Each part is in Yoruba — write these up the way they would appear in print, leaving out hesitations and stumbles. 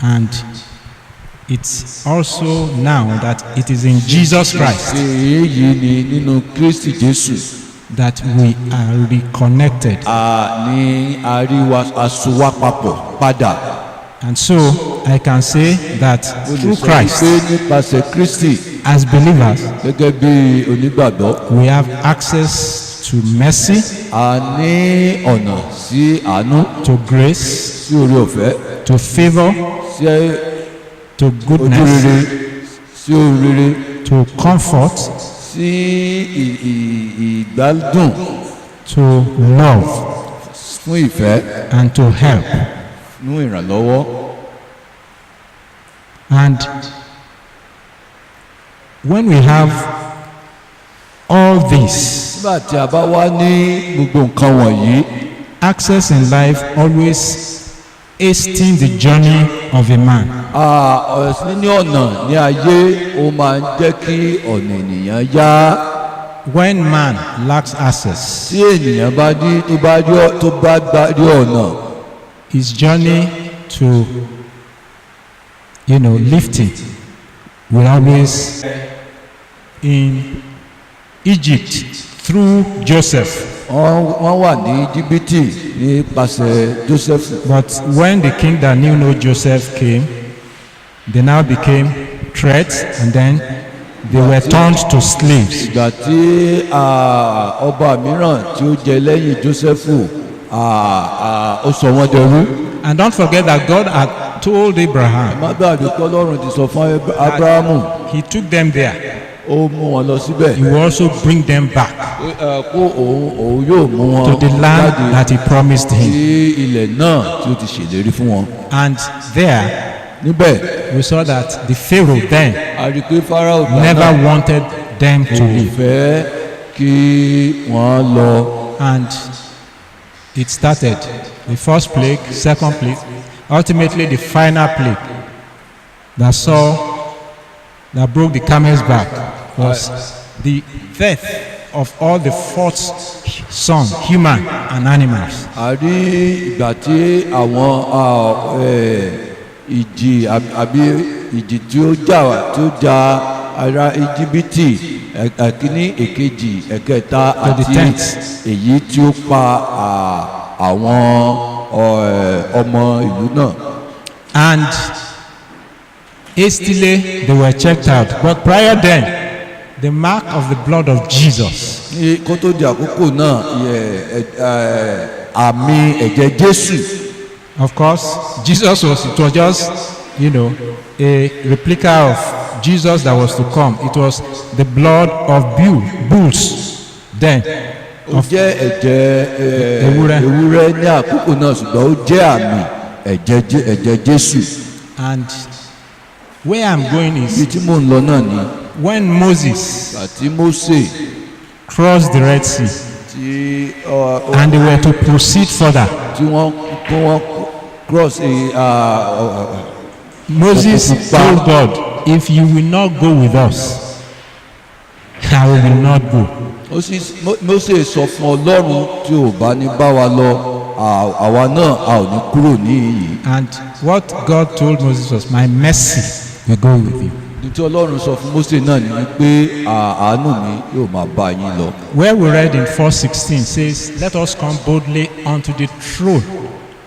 And it's also now that it is in Jesus Christ èyí ni nínú Kristi Jésù that we are reconnected. ní àríwá àsowápapọ̀ padà. And so I can say that through Christ, nípasẹ̀ Kristi as believers, gẹ́gẹ́ bí onígbàgbọ́, we have access to mercy, a ní ọ̀nà sí àánú, to grace, sí oore ọ̀fẹ́, to favor, sí to goodness, ojúrere, sí oríire, to comfort, sí ìgbádùn, to love, fún ìfẹ́, and to help. fún ìrànlọ́wọ́. And when we have all this, nígbà tí a bá wá ní gbogbo nǹkan wọ̀nyí, access in life always hasten the journey of a man. ní ọ̀nà ní ayé ó máa ń jẹ́ kí ọ̀nà ènìyàn yá. When man lacks access, tí ènìyàn bá ní tó bá rí ọ̀nà, his journey to lifting will always in Egypt through Joseph. wọ́n wà ní Íjíbítì nípasẹ̀ Joseph. But when the king that knew no Joseph came, they now became threats, and then they were turned to slaves. ìgbà tí ọba mìíràn tí ó jẹ lẹ́yìn Jósẹ́fù ó sọ wọ́n dẹrú. And don't forget that God had told Abraham. má gbàgbé pé Ọlọ́run ti sọ fún Abrahamu. He took them there. ó mú wọn lọ síbẹ̀. He will also bring them back kó òun yóò mú wọn to the land that he promised him. sí ilẹ̀ náà tí ó ti ṣèlérí fún wọn. And there níbẹ̀ we saw that the Pharaoh then a rí i pé Pharaoh never wanted them to kò leave. fẹ́ kí wọ́n lọ. And it started the first plague, second plague, ultimately the final plague that broke the camel's back was the death of all the fourth son, human and animals. a rí ìgbà tí àwọn ìjì tí ó jà ará Íjíbítì ẹ̀kíní èkejì ẹ̀kẹta àti èyí tí ó pa àwọn ọmọ ìlú náà. And hastily they were checked out, but prior then the mark of the blood of Jesus. ní kó tó di àkókò náà àmì ẹ̀jẹ̀ Jésù. Of course, it was just a replica of Jesus that was to come. It was the blood of bulls then. ó jẹ́ ẹ̀jẹ̀ ewúrẹ́ ní àkókò náà, ṣùgbọ́n ó jẹ́ àmì ẹ̀jẹ̀ Jésù. And where I'm going is, ibi tí mò ń lọ náà ni, when Moses àti Mósè crossed the Red Sea and they were to proceed further, tí wọ́n cross Moses told God, if you will not go with us, I will not go. Mósè sọ fún Ọlọ́run, tí ò bá ní bá wa lọ, àwa náà a ò ní kúrò níhìn-ín. And what God told Moses was, my mercy will go with you. nítorí Ọlọ́run sọ fún Mósè náà ni wípé àánú mi yóò máa bá yín lọ. Where we read in 4:16 says, let us come boldly unto the throne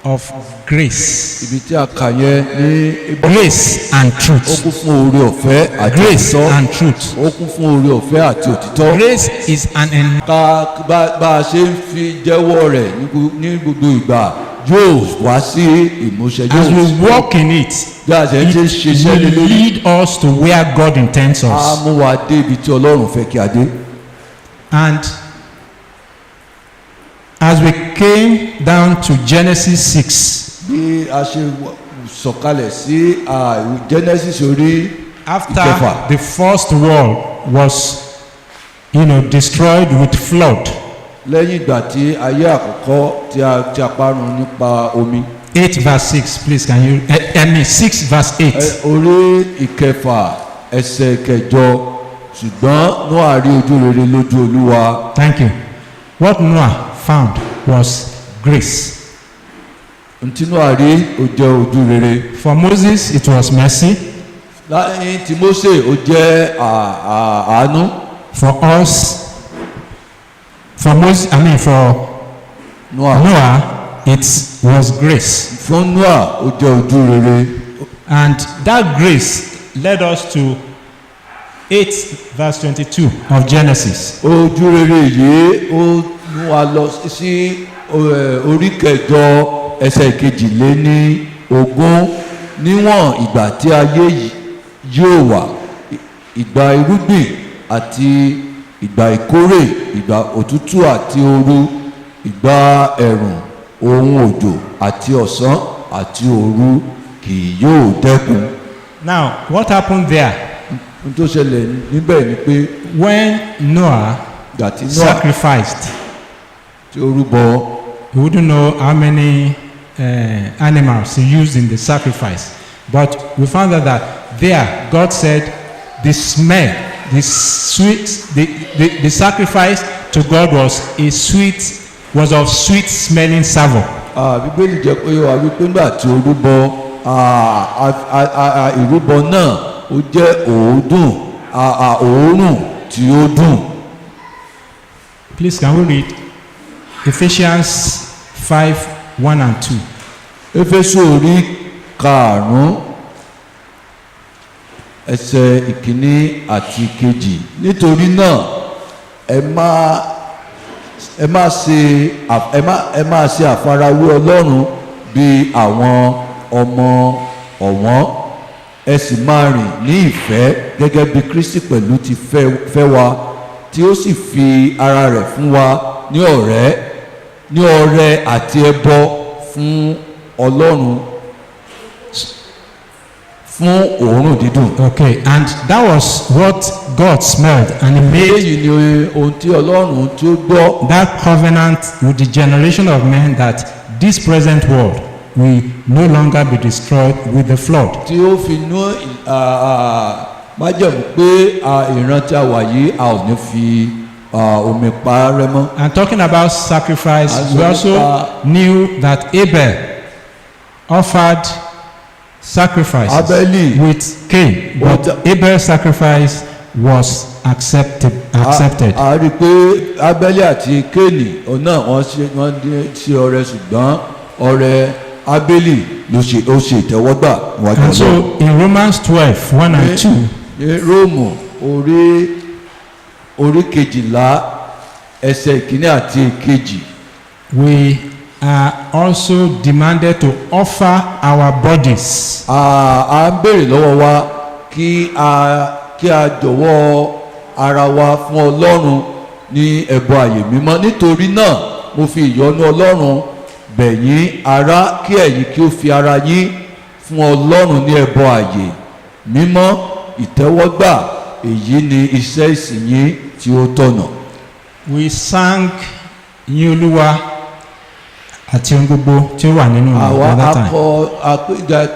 of grace. Ibi tí a kà yẹn ní Grace and ó truth. kún fún oore ọ̀fẹ́ àti Grace òtítọ́. and truth. Ó kún fún oore ọ̀fẹ́ àti òtítọ́. Grace is an bá a ṣe ń fi jẹ́wọ́ rẹ̀ ní gbogbo ìgbà yóò wá sí ìmúṣẹ. as we walk in it, bí a ṣe ń ṣe ṣiṣẹ́ lé it will lórí, lead us to where God intends á us. mú wa dé ibi tí Ọlọ́run fẹ́ kí a dé. And as we came down to Genesis 6, bí a ṣe sọ̀kalẹ̀ sí Genesis orí after ìkẹfà, the first world was destroyed with flood, lẹ́yìn ìgbà tí ayé àkọ́kọ́ tí a parun nípa omi. 8 verse 6, please can you 6 verse 8. Orí ìkẹfà ẹsẹ̀ kẹjọ, ṣùgbọ́n Nóà rí ojú rere lójú Olúwa. Thank you. What Noah found was grace. ntí Nóà rí ó jẹ́ ojú rere. For Moses, it was mercy. láyé tí Mósè ó jẹ́ àánú. For us, for Moses, for Noah, it was grace. Fún Nóà ó jẹ́ ojú rere. And that grace led us to 8 verse 22 of Genesis. Ojú rere yìí ó mú wa lọ sí orí kẹjọ ẹsẹ̀ kejìléní-ogún. Níwọ̀n ìgbà tí ayé yóò wà, ìgbà irúgbìn àti ìgbà ìkórè, ìgbà òtútù àti ooru, ìgbà ẹ̀rùn, ohun òjò àti ọ̀sán àti òru kì yóò dẹ́kun. Now, what happened there? N tó ṣẹlẹ̀ níbẹ̀ ni pé when Noah sacrificed, tí ó rúbọ, we wouldn't know how many animals he used in the sacrifice, but we found out that there God said the smell, the sacrifice to God was of sweet smelling savour. Bíbélì jẹ́ pé wà wípé nígbà tí ó rúbọ, ìrúbọ náà ó jẹ́ òórùn tí ó dùn. Please, can we read Ephesians 5:1 and 2? Éfésù orí karùn-ún ẹsẹ̀ ìkíní àti ìkejì. Nítorí náà ẹ máa ṣe àfarawé Ọlọ́run bí àwọn ọmọ ọ̀wọ́n, ẹ sì máa rìn ní ìfẹ́ gẹ́gẹ́ bí Kristi pẹ̀lú ti fẹ́ wa, tí ó sì fi ara rẹ̀ fún wa ní ọrẹ àti ẹbọ fún Ọlọ́run fún òórùn dídùn. Okay, and that was what God smelled, and He made. Èyí ni ohun tí Ọlọ́run tí ó gbọ́. That covenant with the generation of men, that this present world will no longer be destroyed with the flood. Tí ó fi nú májẹ̀mú pé ìran tí a wà yìí a ò ní fi omi pa rẹ́ mọ́. And talking about sacrifice, we also knew that Abel offered sacrifices with Cain, but Abel's sacrifice was accepted. A rí i pé Abẹ́lì àti Kéènì náà wọ́n ṣe ọrẹ, ṣùgbọ́n ọrẹ Abẹ́lì ó ṣe ìtẹ́wọ́gbà wájú Ọlọ́run. And so in Romans 12:1 and 2. Ní Róòmù orí kejìlá ẹsẹ̀ ìkíní àti ìkejì. We are also demanded to offer our bodies. A ń béèrè lọ́wọ́ wa kí a jọ̀wọ́ ara wa fún Ọlọ́run ní ẹbọ àyè mímọ́. Nítorí náà mo fi ìyọ́nú Ọlọ́run bẹ̀ yín ará, kí ẹ̀yin kí ó fi ara yín fún Ọlọ́run ní ẹbọ àyè mímọ́ ìtẹ́wọ́gbà, èyí ni iṣẹ́ ìsìn yín tí ó tọ̀nà. We sang yìn Olúwa àti ohun gbogbo tí ó wà nínú àwa akọ àpéjà